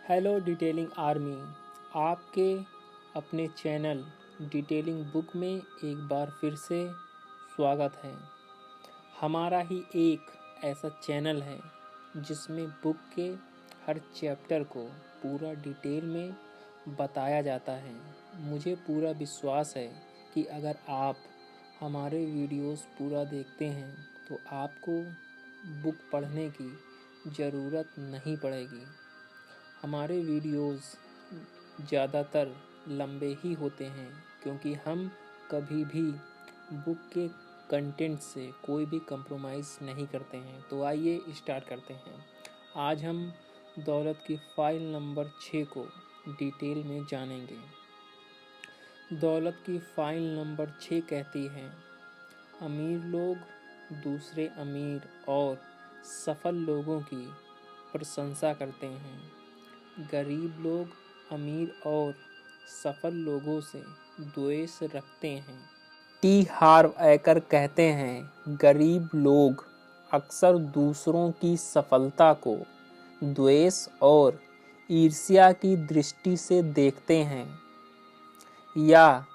Hello detailing army, आपके अपने channel detailing book में एक बार फिर से स्वागत है। हमारा ही एक ऐसा चैनल है जिसमें बुक के हर चैप्टर को पूरा डिटेल में बताया जाता है। मुझे पूरा विश्वास है कि अगर आप हमारे वीडियोस पूरा देखते हैं तो आपको बुक पढ़ने की ज़रूरत नहीं पड़ेगी। हमारे वीडियोस ज़्यादातर लंबे ही होते हैं क्योंकि हम कभी भी बुक के कंटेंट से कोई भी कंप्रोमाइज़ नहीं करते हैं। तो आइए स्टार्ट करते हैं। आज हम दौलत की फ़ाइल नंबर 6 को डिटेल में जानेंगे। दौलत की फ़ाइल नंबर 6 कहती है, अमीर लोग दूसरे अमीर और सफल लोगों की प्रशंसा करते हैं। गरीब लोग अमीर और सफल लोगों से द्वेष रखते हैं। टी हार्व एकर कहते हैं, गरीब लोग अक्सर दूसरों की सफलता को द्वेष और ईर्ष्या की दृष्टि से देखते हैं, या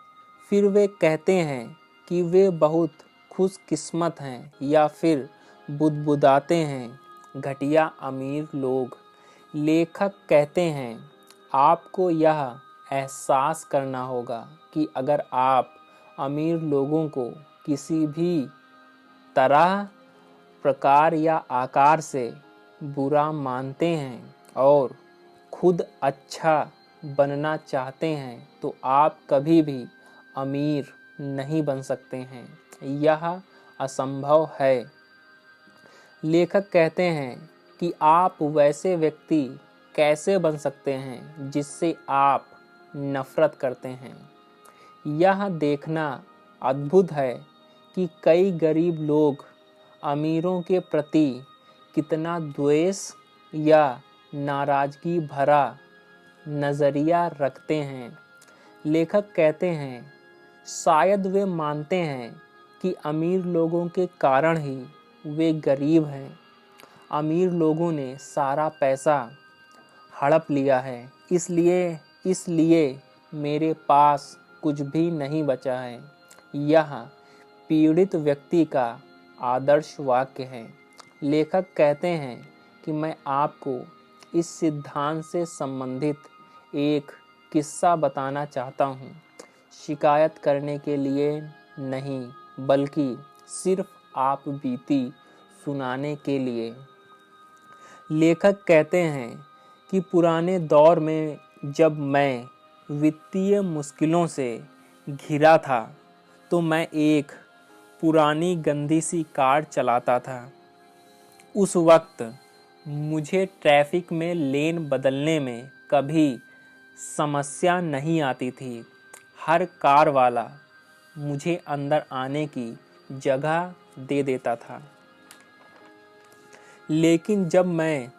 फिर वे कहते हैं कि वे बहुत खुशकिस्मत हैं, या फिर बुदबुदाते हैं, घटिया अमीर लोग। लेखक कहते हैं, आपको यह एहसास करना होगा कि अगर आप अमीर लोगों को किसी भी तरह, प्रकार या आकार से बुरा मानते हैं और खुद अच्छा बनना चाहते हैं तो आप कभी भी अमीर नहीं बन सकते हैं। यह असंभव है। लेखक कहते हैं कि आप वैसे व्यक्ति कैसे बन सकते हैं जिससे आप नफरत करते हैं। यह देखना अद्भुत है कि कई गरीब लोग अमीरों के प्रति कितना द्वेष या नाराज़गी भरा नज़रिया रखते हैं। लेखक कहते हैं, शायद वे मानते हैं कि अमीर लोगों के कारण ही वे गरीब हैं। अमीर लोगों ने सारा पैसा हड़प लिया है, इसलिए मेरे पास कुछ भी नहीं बचा है। यह पीड़ित व्यक्ति का आदर्श वाक्य है। लेखक कहते हैं कि मैं आपको इस सिद्धांत से संबंधित एक किस्सा बताना चाहता हूँ, शिकायत करने के लिए नहीं बल्कि सिर्फ आप बीती सुनाने के लिए। लेखक कहते हैं कि पुराने दौर में जब मैं वित्तीय मुश्किलों से घिरा था तो मैं एक पुरानी गंदी सी कार चलाता था। उस वक्त मुझे ट्रैफिक में लेन बदलने में कभी समस्या नहीं आती थी। हर कार वाला मुझे अंदर आने की जगह दे देता था। लेकिन जब मैं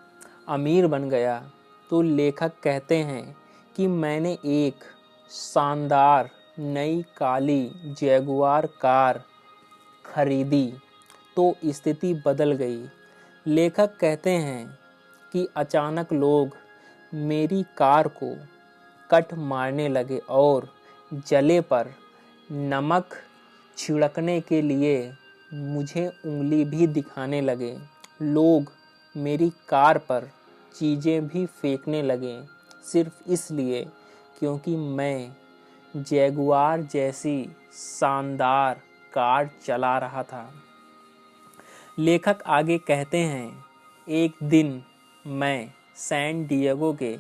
अमीर बन गया तो लेखक कहते हैं कि मैंने एक शानदार नई काली जैगुआर कार खरीदी तो स्थिति बदल गई। लेखक कहते हैं कि अचानक लोग मेरी कार को कट मारने लगे और जले पर नमक छिड़कने के लिए मुझे उंगली भी दिखाने लगे। लोग मेरी कार पर चीज़ें भी फेंकने लगे, सिर्फ इसलिए क्योंकि मैं जैगुआर जैसी शानदार कार चला रहा था। लेखक आगे कहते हैं, एक दिन मैं सैन डिएगो के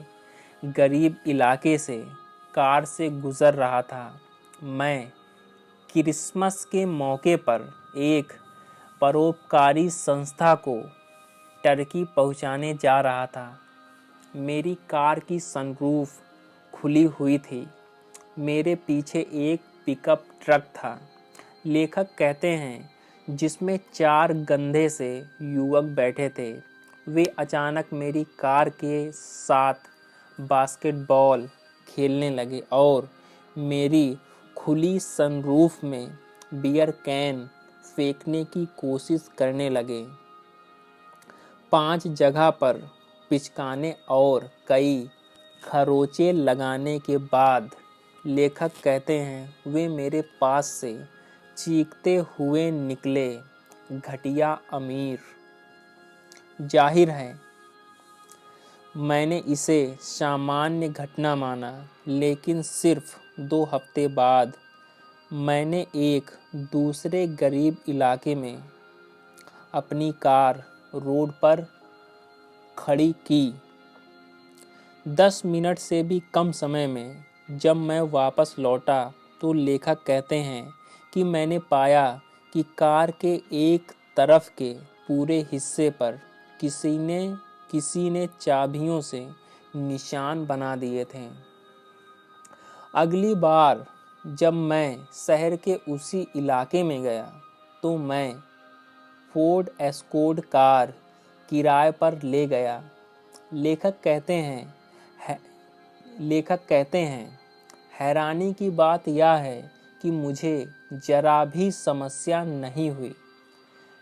गरीब इलाके से कार से गुज़र रहा था। मैं क्रिसमस के मौके पर एक परोपकारी संस्था को टर्की पहुंचाने जा रहा था। मेरी कार की सनरूफ खुली हुई थी। मेरे पीछे एक पिकअप ट्रक था। लेखक कहते हैं, जिसमें 4 गंधे से युवक बैठे थे। वे अचानक मेरी कार के साथ बास्केटबॉल खेलने लगे और मेरी खुली सनरूफ में बियर कैन फेंकने की कोशिश करने लगे। 5 जगह पर पिचकाने और कई खरोंचे लगाने के बाद लेखक कहते हैं वे मेरे पास से चीखते हुए निकले, घटिया अमीर। जाहिर है मैंने इसे सामान्य घटना माना, लेकिन सिर्फ 2 हफ्ते बाद मैंने एक दूसरे गरीब इलाके में अपनी कार रोड पर खड़ी की। 10 मिनट से भी कम समय में जब मैं वापस लौटा तो लेखक कहते हैं कि मैंने पाया कि कार के एक तरफ के पूरे हिस्से पर किसी ने चाबियों से निशान बना दिए थे। अगली बार जब मैं शहर के उसी इलाके में गया तो मैं फोर्ड एस्कोर्ट कार किराए पर ले गया। लेखक कहते हैं हैरानी की बात यह है कि मुझे जरा भी समस्या नहीं हुई।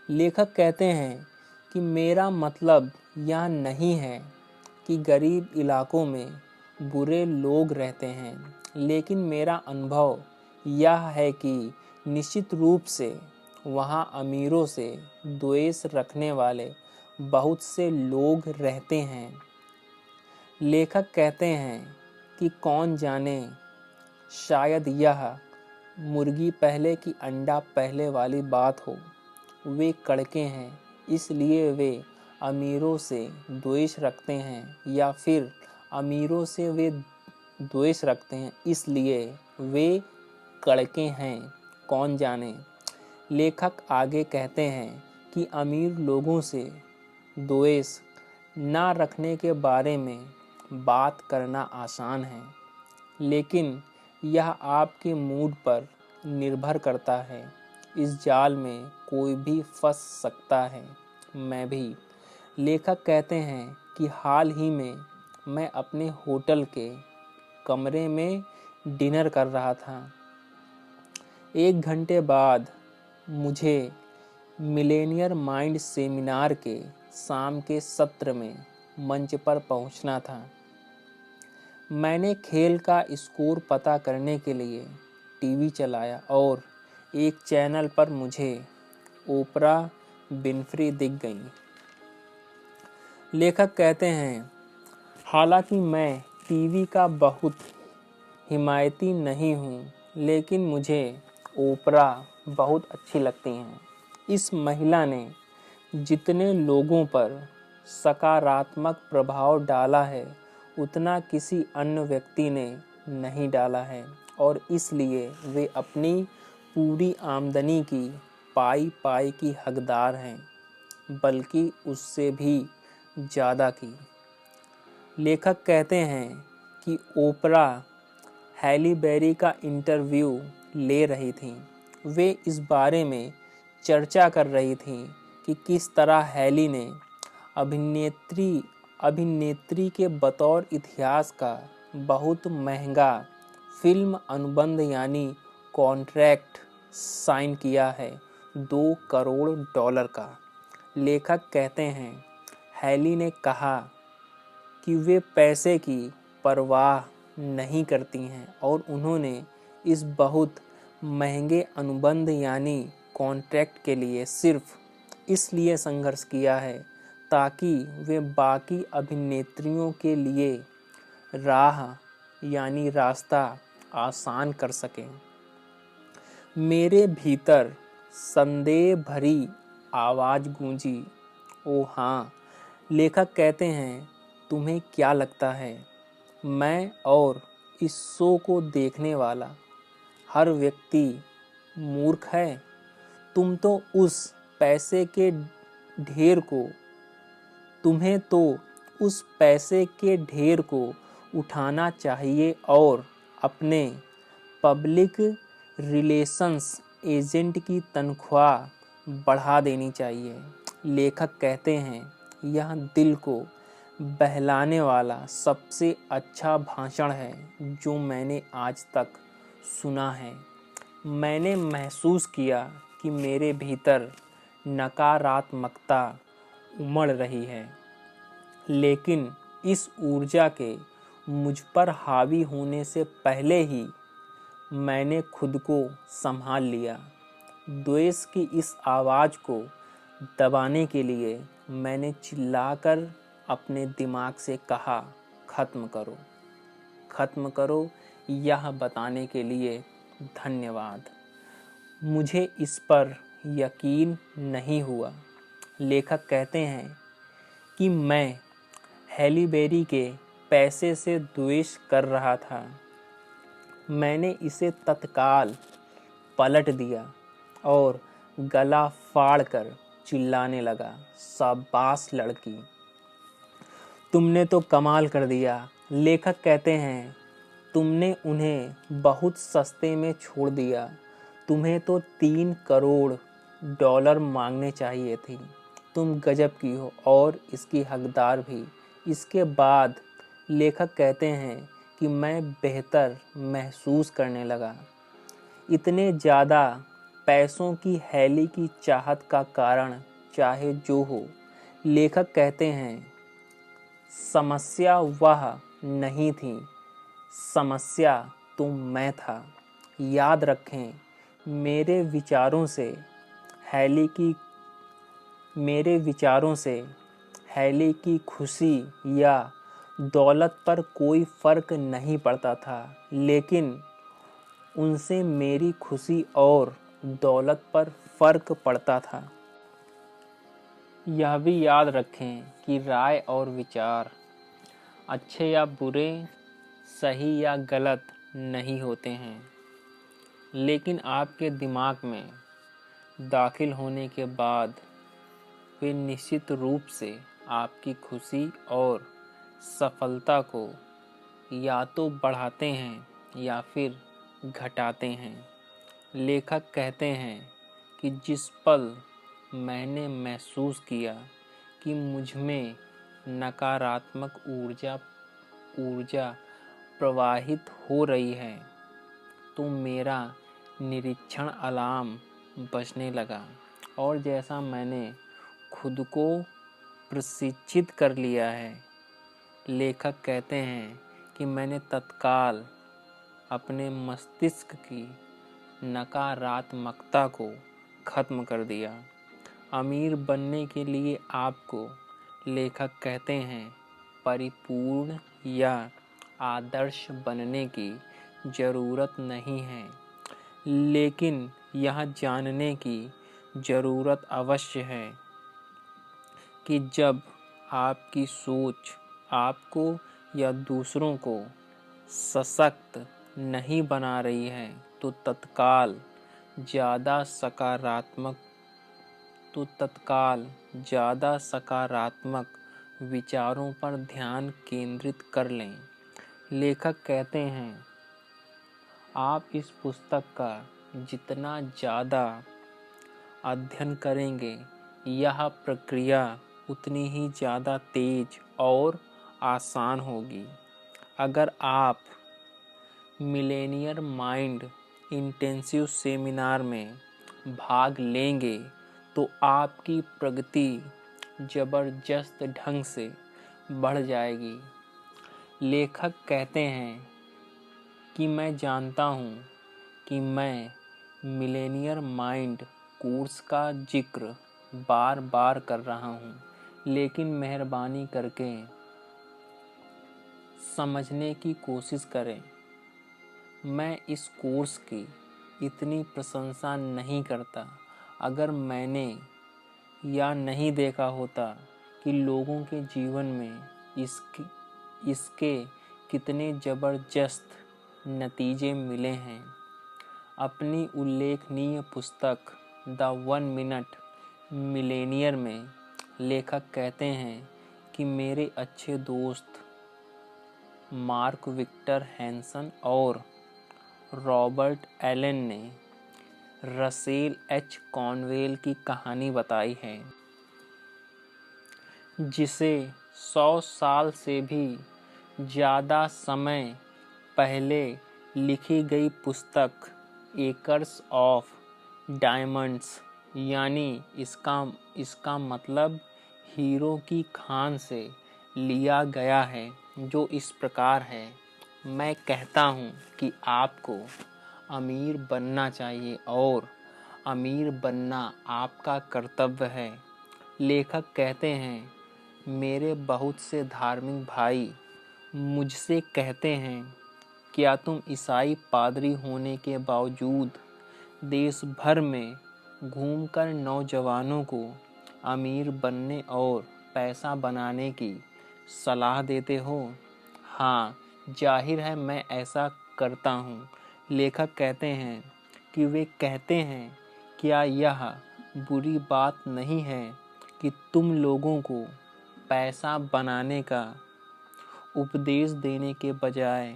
लेखक कहते हैं कि मेरा मतलब यह नहीं है कि गरीब इलाकों में बुरे लोग रहते हैं, लेकिन मेरा अनुभव यह है कि निश्चित रूप से वहाँ अमीरों से द्वेष रखने वाले बहुत से लोग रहते हैं। लेखक कहते हैं कि कौन जाने, शायद यह मुर्गी पहले कि अंडा पहले वाली बात हो। वे कड़के हैं इसलिए वे अमीरों से द्वेष रखते हैं, या फिर अमीरों से वे द्वेष रखते हैं इसलिए वे कड़के हैं, कौन जाने। लेखक आगे कहते हैं कि अमीर लोगों से द्वेष ना रखने के बारे में बात करना आसान है, लेकिन यह आपके मूड पर निर्भर करता है। इस जाल में कोई भी फंस सकता है, मैं भी। लेखक कहते हैं कि हाल ही में मैं अपने होटल के कमरे में डिनर कर रहा था। 1 घंटे बाद मुझे मिलेनियर माइंड सेमिनार के शाम के सत्र में मंच पर पहुंचना था। मैंने खेल का स्कोर पता करने के लिए टीवी चलाया और एक चैनल पर मुझे ओपरा विन्फ्री दिख गई। लेखक कहते हैं हालांकि मैं टीवी का बहुत हिमायती नहीं हूँ, लेकिन मुझे ओपरा बहुत अच्छी लगती हैं। इस महिला ने जितने लोगों पर सकारात्मक प्रभाव डाला है उतना किसी अन्य व्यक्ति ने नहीं डाला है, और इसलिए वे अपनी पूरी आमदनी की पाई की हकदार हैं, बल्कि उससे भी ज़्यादा की। लेखक कहते हैं कि ओपरा हैली बेरी का इंटरव्यू ले रही थीं। वे इस बारे में चर्चा कर रही थीं कि किस तरह हैली ने अभिनेत्री के बतौर इतिहास का बहुत महंगा फिल्म अनुबंध यानी कॉन्ट्रैक्ट साइन किया है, $2 करोड़ का। लेखक कहते हैं हैली ने कहा कि वे पैसे की परवाह नहीं करती हैं और उन्होंने इस बहुत महंगे अनुबंध यानी कॉन्ट्रैक्ट के लिए सिर्फ इसलिए संघर्ष किया है ताकि वे बाकी अभिनेत्रियों के लिए रास्ता आसान कर सकें। मेरे भीतर संदेह भरी आवाज़ गूंजी, ओ हाँ। लेखक कहते हैं तुम्हें क्या लगता है, मैं और इस शो को देखने वाला हर व्यक्ति मूर्ख है? तुम्हें तो उस पैसे के ढेर को उठाना चाहिए और अपने पब्लिक रिलेशंस एजेंट की तनख्वाह बढ़ा देनी चाहिए। लेखक कहते हैं यह दिल को बहलाने वाला सबसे अच्छा भाषण है जो मैंने आज तक सुना है। मैंने महसूस किया कि मेरे भीतर नकारात्मकता उमड़ रही है, लेकिन इस ऊर्जा के मुझ पर हावी होने से पहले ही मैंने खुद को संभाल लिया। द्वेष की इस आवाज़ को दबाने के लिए मैंने चिल्लाकर अपने दिमाग से कहा, ख़त्म करो, ख़त्म करो। यह बताने के लिए धन्यवाद। मुझे इस पर यकीन नहीं हुआ। लेखक कहते हैं कि मैं हैली बेरी के पैसे से द्वेष कर रहा था। मैंने इसे तत्काल पलट दिया और गला फाड़कर चिल्लाने लगा, शाबाश लड़की, तुमने तो कमाल कर दिया। लेखक कहते हैं, तुमने उन्हें बहुत सस्ते में छोड़ दिया। तुम्हें तो $3 करोड़ मांगने चाहिए थी। तुम गजब की हो और इसकी हकदार भी। इसके बाद लेखक कहते हैं कि मैं बेहतर महसूस करने लगा। इतने ज़्यादा पैसों की हैली की चाहत का कारण चाहे जो हो, लेखक कहते हैं, समस्या वह नहीं थी, समस्या तो मैं था। याद रखें, मेरे विचारों से हैली की खुशी या दौलत पर कोई फ़र्क नहीं पड़ता था, लेकिन उनसे मेरी खुशी और दौलत पर फ़र्क पड़ता था। यह भी याद रखें कि राय और विचार अच्छे या बुरे, सही या गलत नहीं होते हैं, लेकिन आपके दिमाग में दाखिल होने के बाद वे निश्चित रूप से आपकी खुशी और सफलता को या तो बढ़ाते हैं या फिर घटाते हैं। लेखक कहते हैं कि जिस पल मैंने महसूस किया कि मुझ में नकारात्मक ऊर्जा प्रवाहित हो रही है, तो मेरा निरीक्षण अलार्म बजने लगा और जैसा मैंने खुद को प्रशिक्षित कर लिया है, लेखक कहते हैं कि मैंने तत्काल अपने मस्तिष्क की नकारात्मकता को ख़त्म कर दिया। अमीर बनने के लिए आपको, लेखक कहते हैं, परिपूर्ण या आदर्श बनने की ज़रूरत नहीं है, लेकिन यह जानने की ज़रूरत अवश्य है कि जब आपकी सोच आपको या दूसरों को सशक्त नहीं बना रही है, तो तत्काल ज़्यादा सकारात्मक विचारों पर ध्यान केंद्रित कर लें। लेखक कहते हैं, आप इस पुस्तक का जितना ज़्यादा अध्ययन करेंगे, यह प्रक्रिया उतनी ही ज़्यादा तेज और आसान होगी। अगर आप मिलेनियर माइंड इंटेंसिव सेमिनार में भाग लेंगे तो आपकी प्रगति ज़बरदस्त ढंग से बढ़ जाएगी। लेखक कहते हैं कि मैं जानता हूँ कि मैं मिलेनियर माइंड कोर्स का जिक्र बार बार कर रहा हूँ, लेकिन मेहरबानी करके समझने की कोशिश करें। मैं इस कोर्स की इतनी प्रशंसा नहीं करता अगर मैंने या नहीं देखा होता कि लोगों के जीवन में इसके कितने ज़बरदस्त नतीजे मिले हैं। अपनी उल्लेखनीय पुस्तक द 1 मिनट मिलेनियर में लेखक कहते हैं कि मेरे अच्छे दोस्त मार्क विक्टर हैंसन और रॉबर्ट एलन ने रसेल एच कॉनवेल की कहानी बताई है, जिसे 100 साल से भी ज़्यादा समय पहले लिखी गई पुस्तक एकर्स ऑफ डायमंड्स, यानी इसका मतलब हीरो की खान से लिया गया है। जो इस प्रकार है। मैं कहता हूँ कि आपको अमीर बनना चाहिए और अमीर बनना आपका कर्तव्य है। लेखक कहते हैं, मेरे बहुत से धार्मिक भाई मुझसे कहते हैं, क्या तुम ईसाई पादरी होने के बावजूद देश भर में घूमकर नौजवानों को अमीर बनने और पैसा बनाने की सलाह देते हो? हाँ, जाहिर है मैं ऐसा करता हूँ। लेखक कहते हैं कि वे कहते हैं, क्या यह बुरी बात नहीं है कि तुम लोगों को पैसा बनाने का उपदेश देने के बजाय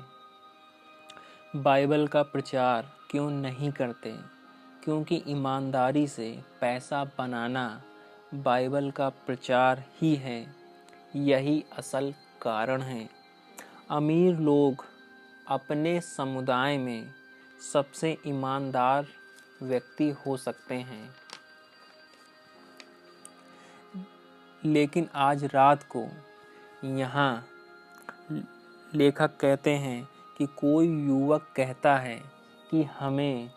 बाइबल का प्रचार क्यों नहीं करते? क्योंकि ईमानदारी से पैसा बनाना बाइबल का प्रचार ही है। यही असल कारण है। अमीर लोग अपने समुदाय में सबसे ईमानदार व्यक्ति हो सकते हैं, लेकिन आज रात को यहाँ लेखक कहते हैं कि कोई युवक कहता है कि हमें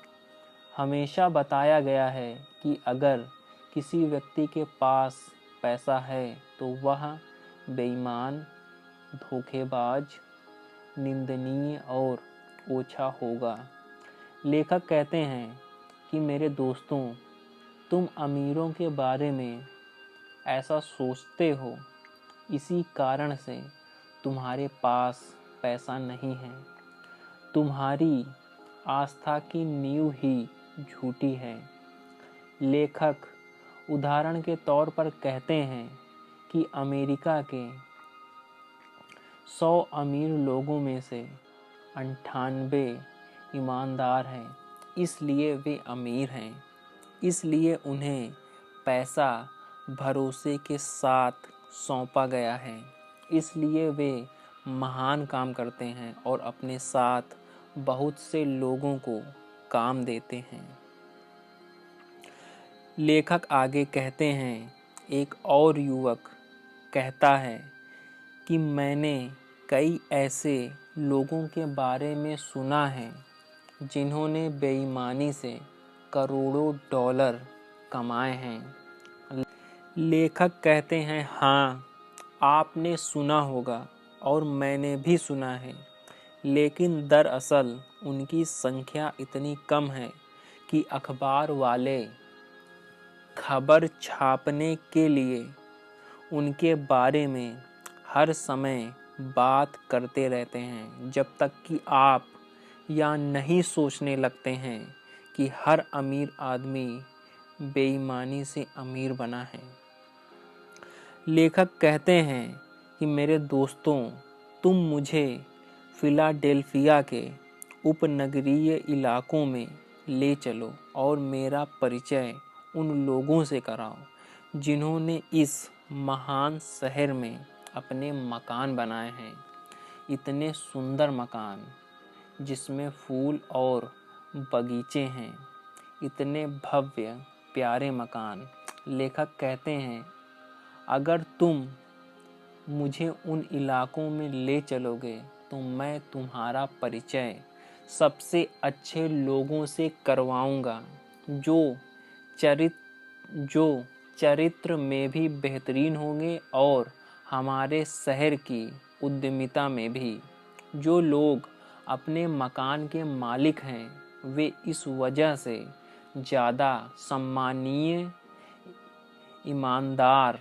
हमेशा बताया गया है कि अगर किसी व्यक्ति के पास पैसा है तो वह बेईमान, धोखेबाज, निंदनीय और ओछा होगा। लेखक कहते हैं कि मेरे दोस्तों, तुम अमीरों के बारे में ऐसा सोचते हो, इसी कारण से तुम्हारे पास पैसा नहीं है। तुम्हारी आस्था की नींव ही झूठी है। लेखक उदाहरण के तौर पर कहते हैं कि अमेरिका के 100 अमीर लोगों में से 98 ईमानदार हैं। इसलिए वे अमीर हैं। इसलिए उन्हें पैसा भरोसे के साथ सौंपा गया है। इसलिए वे महान काम करते हैं और अपने साथ बहुत से लोगों को काम देते हैं। लेखक आगे कहते हैं, एक और युवक कहता है कि मैंने कई ऐसे लोगों के बारे में सुना है जिन्होंने बेईमानी से करोड़ों डॉलर कमाए हैं। लेखक कहते हैं, हाँ, आपने सुना होगा और मैंने भी सुना है, लेकिन दरअसल उनकी संख्या इतनी कम है कि अखबार वाले खबर छापने के लिए उनके बारे में हर समय बात करते रहते हैं, जब तक कि आप या नहीं सोचने लगते हैं कि हर अमीर आदमी बेईमानी से अमीर बना है। लेखक कहते हैं कि मेरे दोस्तों, तुम मुझे फिलाडेल्फिया के उपनगरीय इलाकों में ले चलो और मेरा परिचय उन लोगों से कराओ जिन्होंने इस महान शहर में अपने मकान बनाए हैं। इतने सुंदर मकान जिसमें फूल और बगीचे हैं। इतने भव्य प्यारे मकान। लेखक कहते हैं, अगर तुम मुझे उन इलाकों में ले चलोगे तो मैं तुम्हारा परिचय सबसे अच्छे लोगों से करवाऊंगा, जो चरित्र में भी बेहतरीन होंगे और हमारे शहर की उद्यमिता में भी। जो लोग अपने मकान के मालिक हैं, वे इस वजह से ज़्यादा सम्मानीय, ईमानदार,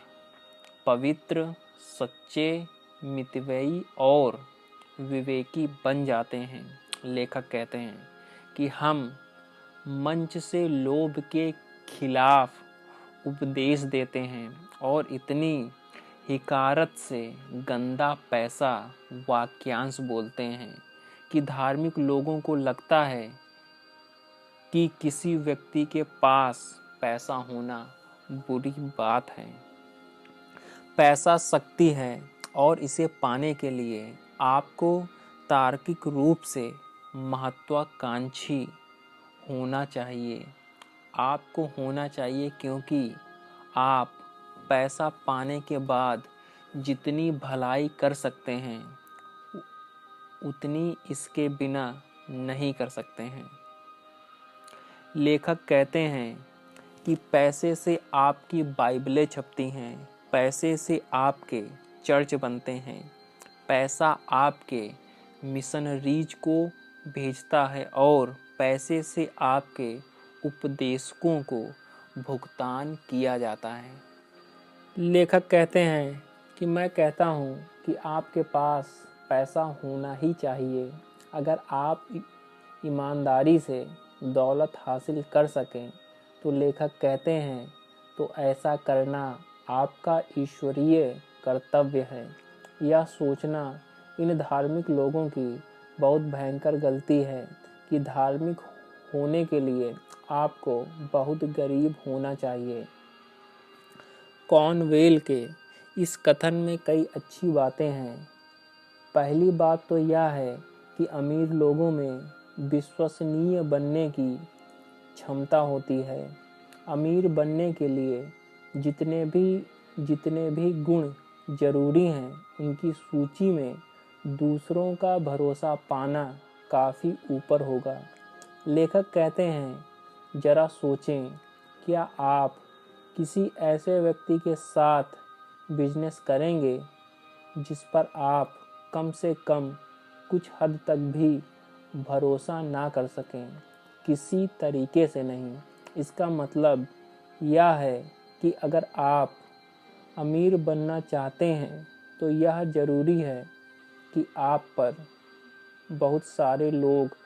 पवित्र, सच्चे, मितव्ययी और विवेकी बन जाते हैं। लेखक कहते हैं कि हम मंच से लोभ के खिलाफ उपदेश देते हैं और इतनी हिकारत से गंदा पैसा वाक्यांश बोलते हैं कि धार्मिक लोगों को लगता है कि किसी व्यक्ति के पास पैसा होना बुरी बात है। पैसा शक्ति है और इसे पाने के लिए आपको तार्किक रूप से महत्वाकांक्षी होना चाहिए। आपको होना चाहिए, क्योंकि आप पैसा पाने के बाद जितनी भलाई कर सकते हैं उतनी इसके बिना नहीं कर सकते हैं। लेखक कहते हैं कि पैसे से आपकी बाइबलें छपती हैं, पैसे से आपके चर्च बनते हैं, पैसा आपके मिशनरीज को भेजता है और पैसे से आपके उपदेशकों को भुगतान किया जाता है। लेखक कहते हैं कि मैं कहता हूँ कि आपके पास पैसा होना ही चाहिए। अगर आप ईमानदारी से दौलत हासिल कर सकें तो लेखक कहते हैं तो ऐसा करना आपका ईश्वरीय कर्तव्य है। यह सोचना इन धार्मिक लोगों की बहुत भयंकर गलती है कि धार्मिक होने के लिए आपको बहुत गरीब होना चाहिए। कॉर्नवेल के इस कथन में कई अच्छी बातें हैं। पहली बात तो यह है कि अमीर लोगों में विश्वसनीय बनने की क्षमता होती है। अमीर बनने के लिए जितने भी गुण जरूरी हैं उनकी सूची में दूसरों का भरोसा पाना काफ़ी ऊपर होगा। लेखक कहते हैं जरा सोचें, क्या आप किसी ऐसे व्यक्ति के साथ बिजनेस करेंगे जिस पर आप कम से कम कुछ हद तक भी भरोसा ना कर सकें? किसी तरीके से नहीं। इसका मतलब यह है कि अगर आप अमीर बनना चाहते हैं तो यह ज़रूरी है कि आप पर बहुत सारे लोग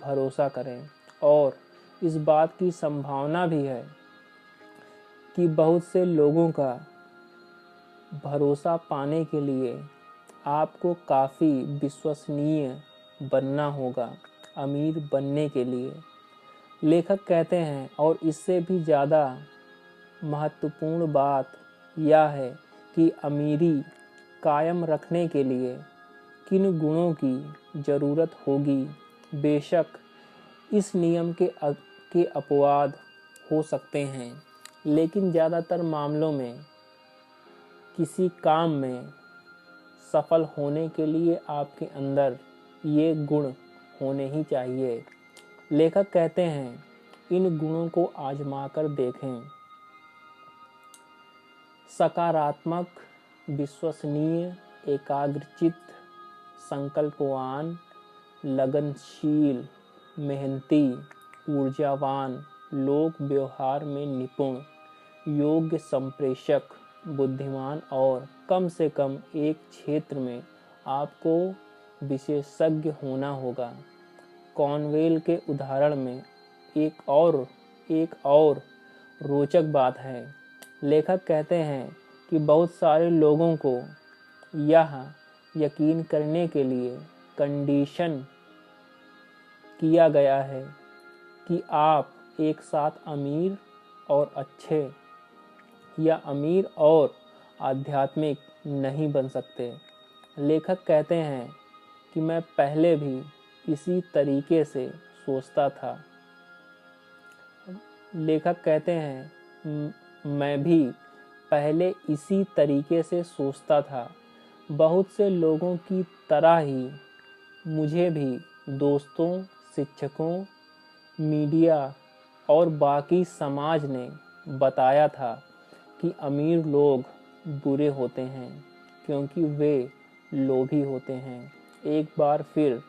भरोसा करें और इस बात की संभावना भी है कि बहुत से लोगों का भरोसा पाने के लिए आपको काफ़ी विश्वसनीय बनना होगा अमीर बनने के लिए। लेखक कहते हैं और इससे भी ज़्यादा महत्वपूर्ण बात यह है कि अमीरी कायम रखने के लिए किन गुणों की ज़रूरत होगी। बेशक इस नियम के अपवाद हो सकते हैं, लेकिन ज़्यादातर मामलों में किसी काम में सफल होने के लिए आपके अंदर ये गुण होने ही चाहिए। लेखक कहते हैं इन गुणों को आजमा कर देखें। सकारात्मक, विश्वसनीय, एकाग्रचित्त, संकल्पवान, लगनशील, मेहनती, ऊर्जावान, लोक व्यवहार में निपुण, योग्य संप्रेषक, बुद्धिमान और कम से कम एक क्षेत्र में आपको विशेषज्ञ होना होगा। कॉर्नवेल के उदाहरण में एक और रोचक बात है। लेखक कहते हैं कि बहुत सारे लोगों को यह यकीन करने के लिए कंडीशन किया गया है कि आप एक साथ अमीर और अच्छे या अमीर और आध्यात्मिक नहीं बन सकते। लेखक कहते हैं कि मैं पहले भी इसी तरीके से सोचता था। लेखक कहते हैं मैं भी पहले इसी तरीके से सोचता था। बहुत से लोगों की तरह ही मुझे भी दोस्तों, शिक्षकों, मीडिया और बाकी समाज ने बताया था कि अमीर लोग बुरे होते हैं क्योंकि वे लोभी होते हैं। एक बार फिर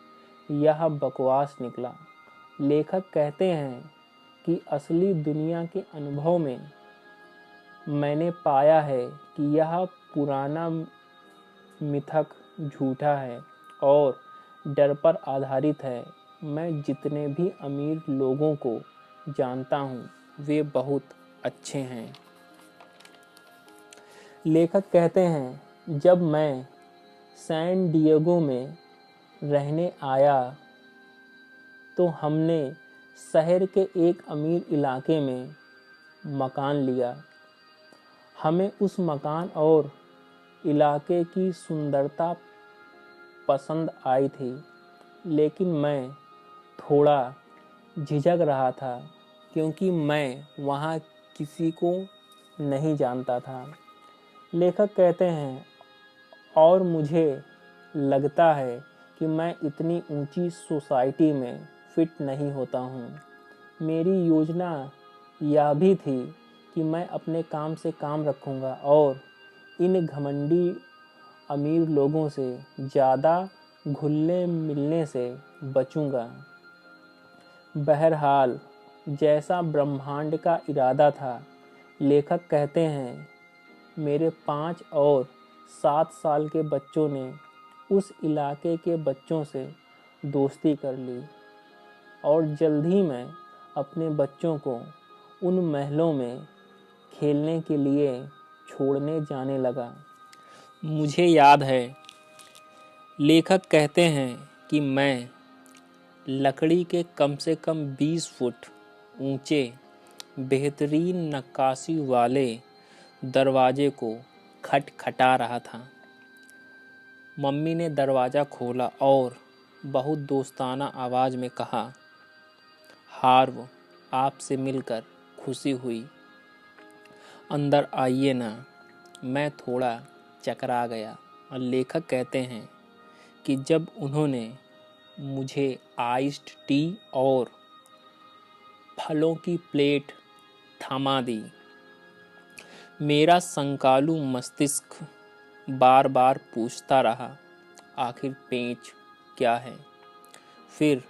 यह बकवास निकला। लेखक कहते हैं कि असली दुनिया के अनुभव में मैंने पाया है कि यह पुराना मिथक झूठा है और डर पर आधारित है। मैं जितने भी अमीर लोगों को जानता हूँ वे बहुत अच्छे हैं। लेखक कहते हैं जब मैं सैन डिएगो में रहने आया तो हमने शहर के एक अमीर इलाके में मकान लिया। हमें उस मकान और इलाके की सुंदरता पसंद आई थी, लेकिन मैं थोड़ा झिझक रहा था क्योंकि मैं वहाँ किसी को नहीं जानता था। लेखक कहते हैं और मुझे लगता है कि मैं इतनी ऊंची सोसाइटी में फिट नहीं होता हूँ। मेरी योजना यह भी थी कि मैं अपने काम से काम रखूँगा और इन घमंडी अमीर लोगों से ज़्यादा घुलने मिलने से बचूँगा। बहरहाल जैसा ब्रह्मांड का इरादा था, लेखक कहते हैं, मेरे 5 और 7 साल के बच्चों ने उस इलाके के बच्चों से दोस्ती कर ली और जल्द ही मैं अपने बच्चों को उन महलों में खेलने के लिए छोड़ने जाने लगा। मुझे याद है, लेखक कहते हैं कि मैं लकड़ी के कम से कम 20 फुट ऊंचे बेहतरीन नक्काशी वाले दरवाजे को खटखटा रहा था। मम्मी ने दरवाज़ा खोला और बहुत दोस्ताना आवाज़ में कहा, हार्व, आपसे मिलकर खुशी हुई, अंदर आइए ना। मैं थोड़ा चकरा गया और लेखक कहते हैं कि जब उन्होंने मुझे आइस्ड टी और फलों की प्लेट थमा दी, मेरा संकालू मस्तिष्क बार बार पूछता रहा, आखिर पेंच क्या है। फिर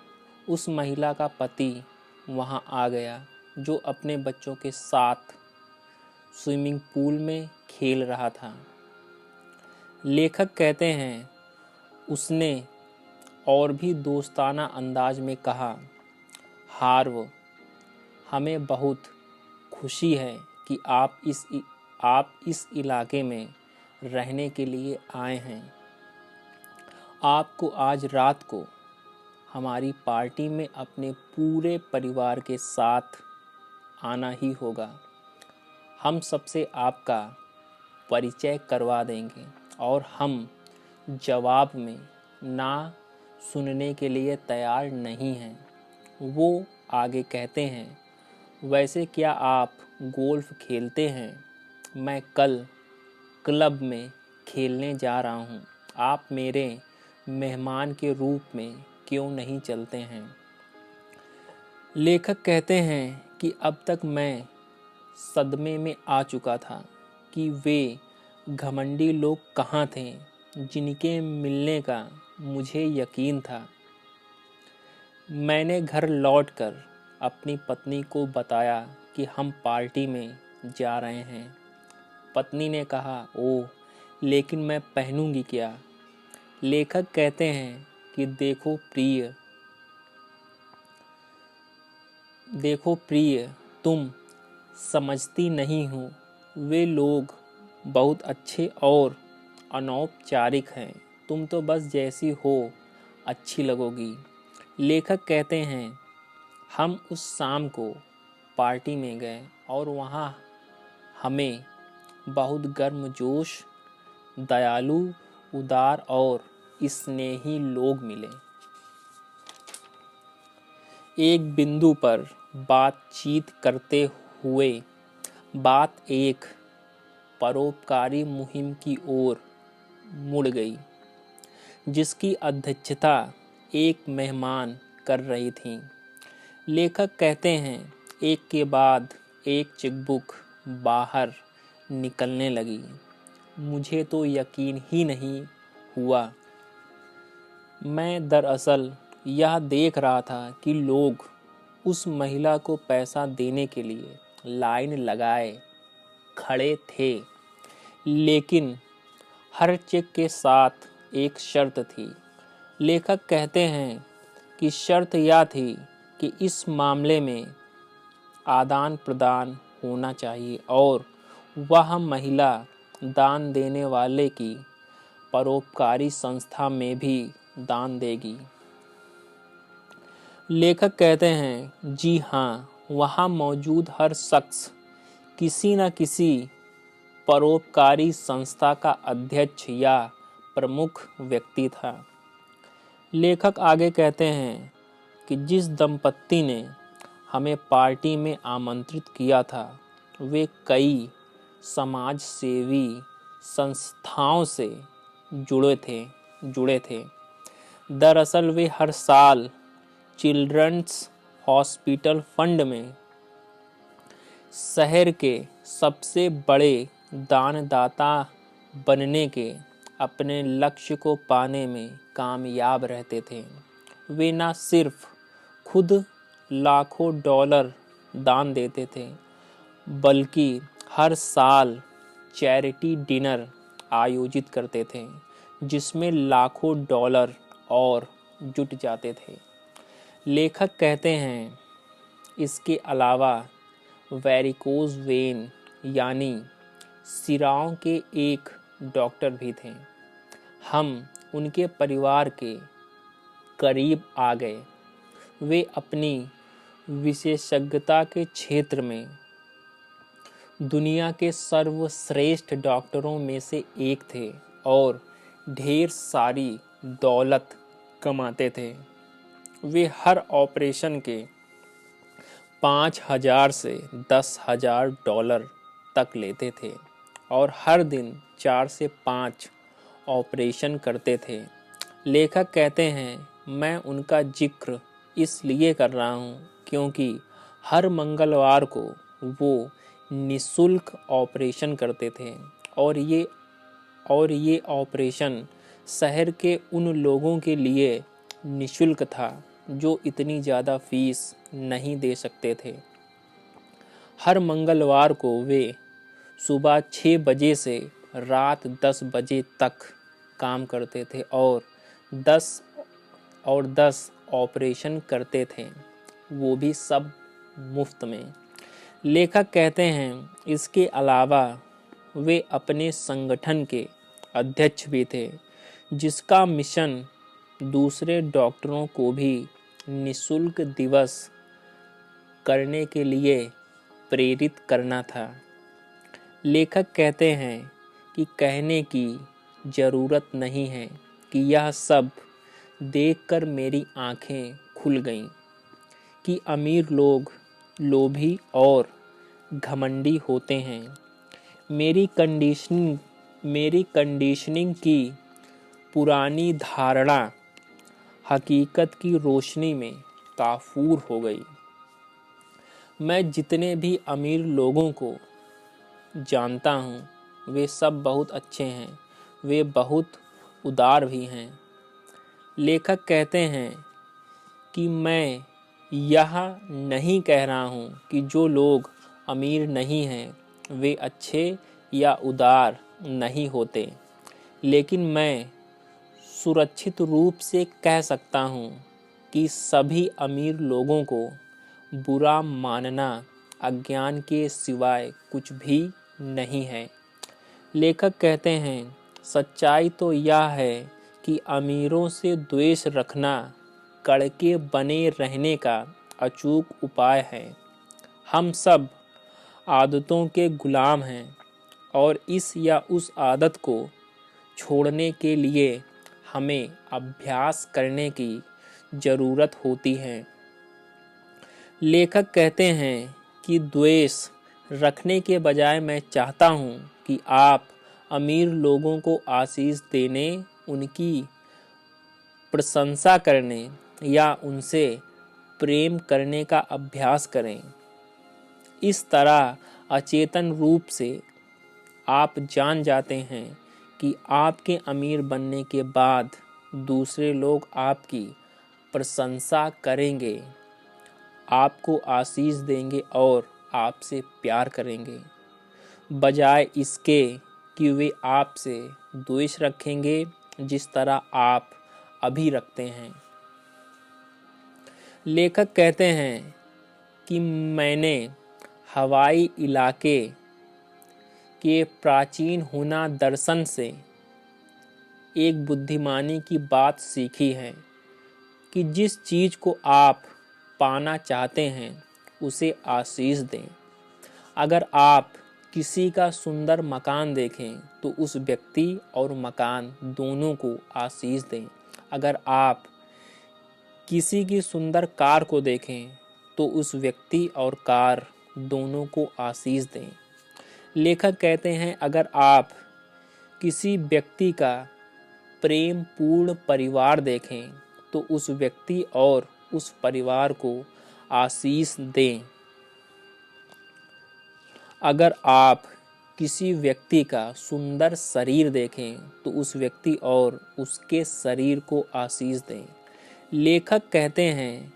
उस महिला का पति वहाँ आ गया जो अपने बच्चों के साथ स्विमिंग पूल में खेल रहा था। लेखक कहते हैं, उसने और भी दोस्ताना अंदाज में कहा, हार्व, हमें बहुत खुशी है कि आप इस इलाके में रहने के लिए आए हैं। आपको आज रात को हमारी पार्टी में अपने पूरे परिवार के साथ आना ही होगा। हम सबसे आपका परिचय करवा देंगे और हम जवाब में ना सुनने के लिए तैयार नहीं हैं। वो आगे कहते हैं, वैसे क्या आप गोल्फ खेलते हैं? मैं कल क्लब में खेलने जा रहा हूँ। आप मेरे मेहमान के रूप में क्यों नहीं चलते हैं? लेखक कहते हैं कि अब तक मैं सदमे में आ चुका था कि वे घमंडी लोग कहाँ थे जिनके मिलने का मुझे यकीन था। मैंने घर लौटकर अपनी पत्नी को बताया कि हम पार्टी में जा रहे हैं। पत्नी ने कहा, ओह, लेकिन मैं पहनूंगी क्या? लेखक कहते हैं कि देखो प्रिय, तुम समझती नहीं हो, वे लोग बहुत अच्छे और अनौपचारिक हैं। तुम तो बस जैसी हो अच्छी लगोगी। लेखक कहते हैं, हम उस शाम को पार्टी में गए और वहाँ हमें बहुत गर्मजोश, दयालु, उदार और स्नेही लोग मिले। एक बिंदु पर बातचीत करते हुए बात एक परोपकारी मुहिम की ओर मुड़ गई, जिसकी अध्यक्षता एक मेहमान कर रही थी। लेखक कहते हैं, एक के बाद एक चेकबुक बाहर निकलने लगी। मुझे तो यकीन ही नहीं हुआ। मैं दरअसल यह देख रहा था कि लोग उस महिला को पैसा देने के लिए लाइन लगाए खड़े थे, लेकिन हर चेक के साथ एक शर्त थी। लेखक कहते हैं कि शर्त यह थी कि इस मामले में आदान प्रदान होना चाहिए और वह महिला दान देने वाले की परोपकारी संस्था में भी दान देगी। लेखक कहते हैं, जी हाँ, वहाँ मौजूद हर शख्स किसी न किसी परोपकारी संस्था का अध्यक्ष या प्रमुख व्यक्ति था। लेखक आगे कहते हैं कि जिस दंपत्ति ने हमें पार्टी में आमंत्रित किया था, वे कई समाज सेवी संस्थाओं से जुड़े थे। दरअसल वे हर साल चिल्ड्रंस हॉस्पिटल फंड में शहर के सबसे बड़े दानदाता बनने के अपने लक्ष्य को पाने में कामयाब रहते थे। वे न सिर्फ खुद लाखों डॉलर दान देते थे, बल्कि हर साल चैरिटी डिनर आयोजित करते थे, जिसमें लाखों डॉलर और जुट जाते थे। लेखक कहते हैं, इसके अलावा वेरिकोज वेन यानी सिराओं के एक डॉक्टर भी थे। हम उनके परिवार के करीब आ गए। वे अपनी विशेषज्ञता के क्षेत्र में दुनिया के सर्वश्रेष्ठ डॉक्टरों में से एक थे और ढेर सारी दौलत कमाते थे। वे हर ऑपरेशन के 5,000 से 10,000 डॉलर तक लेते थे और हर दिन 4 से 5 ऑपरेशन करते थे। लेखक कहते हैं, मैं उनका जिक्र इसलिए कर रहा हूँ क्योंकि हर मंगलवार को वो निःशुल्क ऑपरेशन करते थे और ये ऑपरेशन शहर के उन लोगों के लिए निःशुल्क था जो इतनी ज़्यादा फीस नहीं दे सकते थे। हर मंगलवार को वे सुबह 6 बजे से रात 10 बजे तक काम करते थे और 10 ऑपरेशन करते थे, वो भी सब मुफ्त में। लेखक कहते हैं, इसके अलावा वे अपने संगठन के अध्यक्ष भी थे, जिसका मिशन दूसरे डॉक्टरों को भी निःशुल्क दिवस करने के लिए प्रेरित करना था। लेखक कहते हैं कि कहने की ज़रूरत नहीं है कि यह सब देखकर मेरी आंखें खुल गईं कि अमीर लोग लोभी और घमंडी होते हैं। मेरी कंडीशनिंग की पुरानी धारणा हकीकत की रोशनी में काफूर हो गई। मैं जितने भी अमीर लोगों को जानता हूँ, वे सब बहुत अच्छे हैं, वे बहुत उदार भी हैं। लेखक कहते हैं कि मैं यह नहीं कह रहा हूँ कि जो लोग अमीर नहीं हैं वे अच्छे या उदार नहीं होते, लेकिन मैं सुरक्षित रूप से कह सकता हूँ कि सभी अमीर लोगों को बुरा मानना अज्ञान के सिवाय कुछ भी नहीं है। लेखक कहते हैं, सच्चाई तो यह है कि अमीरों से द्वेष रखना कड़के बने रहने का अचूक उपाय है। हम सब आदतों के गुलाम हैं और इस या उस आदत को छोड़ने के लिए हमें अभ्यास करने की ज़रूरत होती है। लेखक कहते हैं कि द्वेष रखने के बजाय मैं चाहता हूँ कि आप अमीर लोगों को आशीष देने, उनकी प्रशंसा करने या उनसे प्रेम करने का अभ्यास करें। इस तरह अचेतन रूप से आप जान जाते हैं कि आपके अमीर बनने के बाद दूसरे लोग आपकी प्रशंसा करेंगे, आपको आशीष देंगे और आपसे प्यार करेंगे, बजाय इसके कि वे आपसे द्वेष रखेंगे जिस तरह आप अभी रखते हैं। लेखक कहते हैं कि मैंने हवाई इलाके के प्राचीन हुना दर्शन से एक बुद्धिमानी की बात सीखी है कि जिस चीज़ को आप पाना चाहते हैं उसे आशीष दें। अगर आप किसी का सुंदर मकान देखें तो उस व्यक्ति और मकान दोनों को आशीष दें। अगर आप किसी की सुंदर कार को देखें तो उस व्यक्ति और कार दोनों को आशीष दें। लेखक कहते हैं, अगर आप किसी व्यक्ति का प्रेम पूर्ण परिवार देखें तो उस व्यक्ति और उस परिवार को आशीष दें। अगर आप किसी व्यक्ति का सुंदर शरीर देखें तो उस व्यक्ति और उसके शरीर को आशीष दें। लेखक कहते हैं,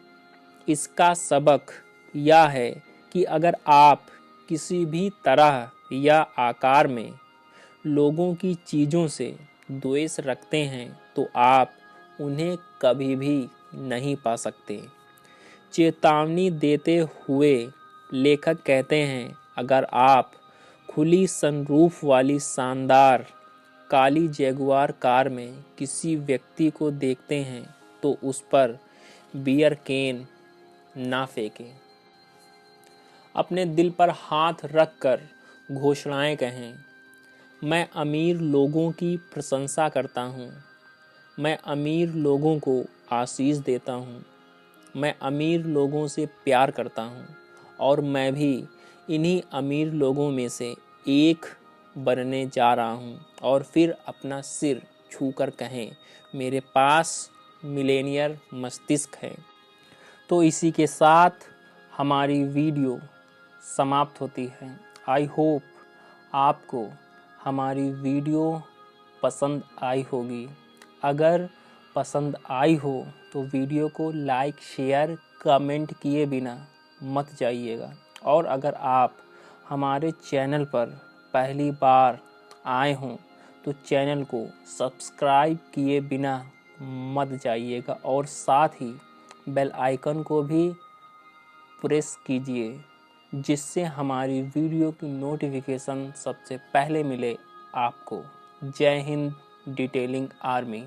इसका सबक यह है कि अगर आप किसी भी तरह या आकार में लोगों की चीज़ों से द्वेष रखते हैं तो आप उन्हें कभी भी नहीं पा सकते। चेतावनी देते हुए लेखक कहते हैं, अगर आप खुली सनरूफ वाली शानदार काली जैगुआर कार में किसी व्यक्ति को देखते हैं तो उस पर बियर कैन ना फेंकें। अपने दिल पर हाथ रखकर घोषणाएं कहें, मैं अमीर लोगों की प्रशंसा करता हूँ, मैं अमीर लोगों को आशीष देता हूँ, मैं अमीर लोगों से प्यार करता हूँ और मैं भी इन्हीं अमीर लोगों में से एक बनने जा रहा हूँ। और फिर अपना सिर छूकर कहें, मेरे पास मिलेनियर मस्तिष्क है। तो इसी के साथ हमारी वीडियो समाप्त होती है। आई होप आपको हमारी वीडियो पसंद आई होगी। अगर पसंद आई हो तो वीडियो को लाइक, शेयर, कमेंट किए बिना मत जाइएगा। और अगर आप हमारे चैनल पर पहली बार आए हों तो चैनल को सब्सक्राइब किए बिना मत जाइएगा और साथ ही बेल आइकन को भी प्रेस कीजिए, जिससे हमारी वीडियो की नोटिफिकेशन सबसे पहले मिले आपको। जय हिंद डिटेलिंग आर्मी।